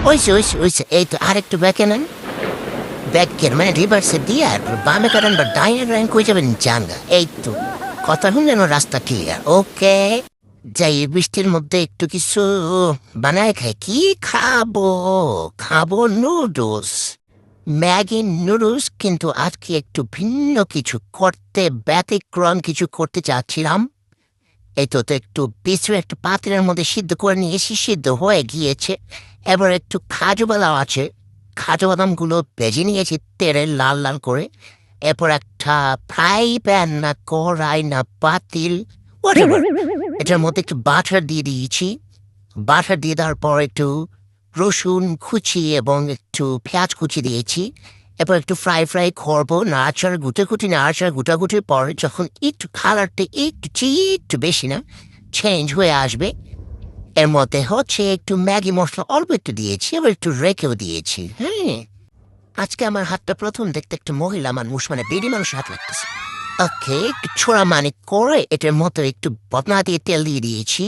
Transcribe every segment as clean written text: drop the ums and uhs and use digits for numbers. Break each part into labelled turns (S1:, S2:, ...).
S1: ওইসে এই তো আরেকটু ব্যাকে নেন। ব্যাকের মানে রিভার্সে দিয়ে আর বামে কাটান বা ডাইনে র্যাঙ্ক হয়ে যাবেন জানগা। এই তো কথা শুনলেন, রাস্তা ক্লিয়ার। ওকে, যাই বৃষ্টির মধ্যে একটু কিছু বানায় খাই। কি খাবো? খাবো নুডলস, ম্যাগি নুডলস। কিন্তু আজকে একটু ভিন্ন কিছু করতে, ব্যতিক্রম কিছু করতে চাচ্ছিলাম। এই তো একটু পিছু একটা পাত্রের মধ্যে সিদ্ধ করে নিয়ে এসে সিদ্ধ হয়ে গিয়েছে। এবার একটু কাজু বাদাম আছে, কাজু বাদামগুলো ভেজে নিয়েছি তেলে লাল লাল করে। এরপর একটা ফ্রাই প্যান না কড়াই না পাতিল, whatever, এটার মধ্যে একটু বাটার দিয়ে দিয়েছি। বাটার দিয়ে দেওয়ার পর একটু রসুন কুচি এবং একটু পেঁয়াজ কুচি দিয়েছি। এরপর একটু ফ্রাই করবো, নাড়াচাড়া গুটাগুটি, নাড়াচাড়া গুটাগুটির পর যখন একটু কালারটা একটু বেশি না চেঞ্জ হয়ে আসবে, এর মধ্যে হচ্ছে একটু ম্যাগি মশলা অল্প একটু দিয়েছি, আবার একটু রেখেও দিয়েছি। হ্যাঁ, আজকে আমার হাতটা প্রথম দেখতে একটা মহিলা মানুষ, মানে বেডি মানুষের হাত লাগতেছে। ওকে, একটু ছোড়া মানে করে এটার মতো একটু বদনা দিয়ে তেল দিয়ে দিয়েছি,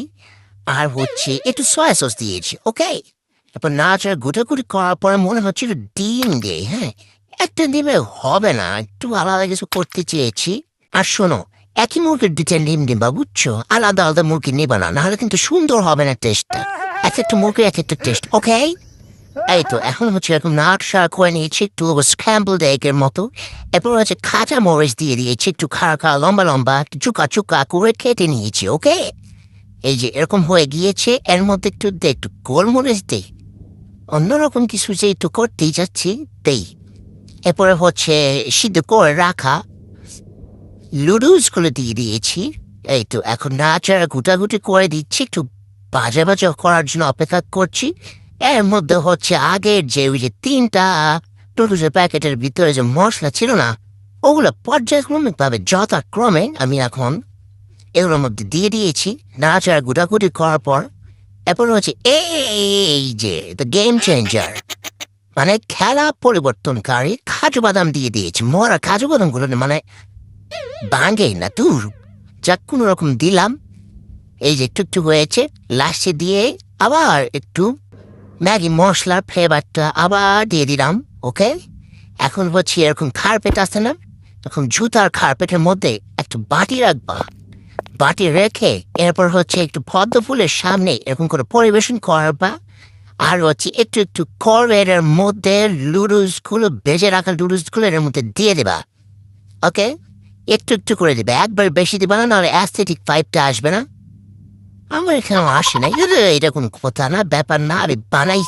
S1: আর হচ্ছে একটু সয়া সস দিয়েছি। ওকে, তারপর নাচার গুটাগুটি করার পরে মনে হচ্ছে একটু ডিম দেয়। হ্যাঁ, একটা ডিমে হবে না, একটু আলাদা কিছু করতে চেয়েছি। আর শোনো, একই মুরগির দুটা ডিম দিবা, বুঝছো? আলাদা আলাদা মুরগি নেবা না, নাহলে কিন্তু সুন্দর হবে না টেস্টটা। এক একটা মুরগি এক একটা টেস্ট। ওকে, এই তো এখন হচ্ছে এরকম নাড়া করে নিয়েছি একটু স্ক্র্যাম্বলড এগের মতো। এরপর হচ্ছে কাঁচা মরিচ দিয়ে দিয়েছি, একটু খাড়া লম্বা লম্বা একটু চুকা করে কেটে নিয়েছি। ওকে, এই যে এরকম হয়ে গিয়েছে। এর মধ্যে একটু গোলমরিচ দেই, অন্যরকম কিছু যে একটু করতেই যাচ্ছি দেই। এরপরে হচ্ছে সিদ্ধ করে রাখা লুডুসগুলো দিয়ে দিয়েছি। এই তো এখন নাচাড়া গুটাগুটি করে দিচ্ছি, একটু ভাজা করার জন্য অপেক্ষা করছি। এর মধ্যে হচ্ছে আগের যে ওই যে 3টা নুডলসের প্যাকেটের ভিতরে যে মশলা ছিল না, ওগুলো পর্যায়ক্রমিকভাবে যথাক্রমে আমি এখন এগুলোর মধ্যে দিয়ে দিয়েছি। নাচাড়া গুটাগুটি করার পর এরপর হচ্ছে এই যে দ্য গেম চেঞ্জার, মানে খেলা পরিবর্তনকারী কাজু বাদাম দিয়ে দিয়েছি। মরা কাজু বাদামগুলো মানে ভাঙেই না, দূর যাক কোনো রকম দিলাম। এই যে একটু হয়েছে, লাস্টে দিয়ে আবার একটু ম্যাগি মশলার ফ্লেভারটা আবার দিয়ে দিলাম। ওকে, এখন হচ্ছে এরকম কার্পেট আছে না, এখন জুতার কার্পেটের মধ্যে একটা বাটি রাখবা। বাটি রেখে এরপর হচ্ছে একটু পদ্ম ফুলের সামনে এরকম করে পরিবেশন করবা। আর হচ্ছে একটু কর্বের মধ্যে লুডুসগুলো, ভেজে রাখা লুডুসগুলো এর মধ্যে দিয়ে দেবা। ওকে, একটু করে দেবে, একবার বেশি দিবা না, নাহলে অ্যাস্থেটিক ফাইভটা আসবে না। আমার এখানে আসে না, এটা কোনো কথা না, ব্যাপার না, আমি বানাই।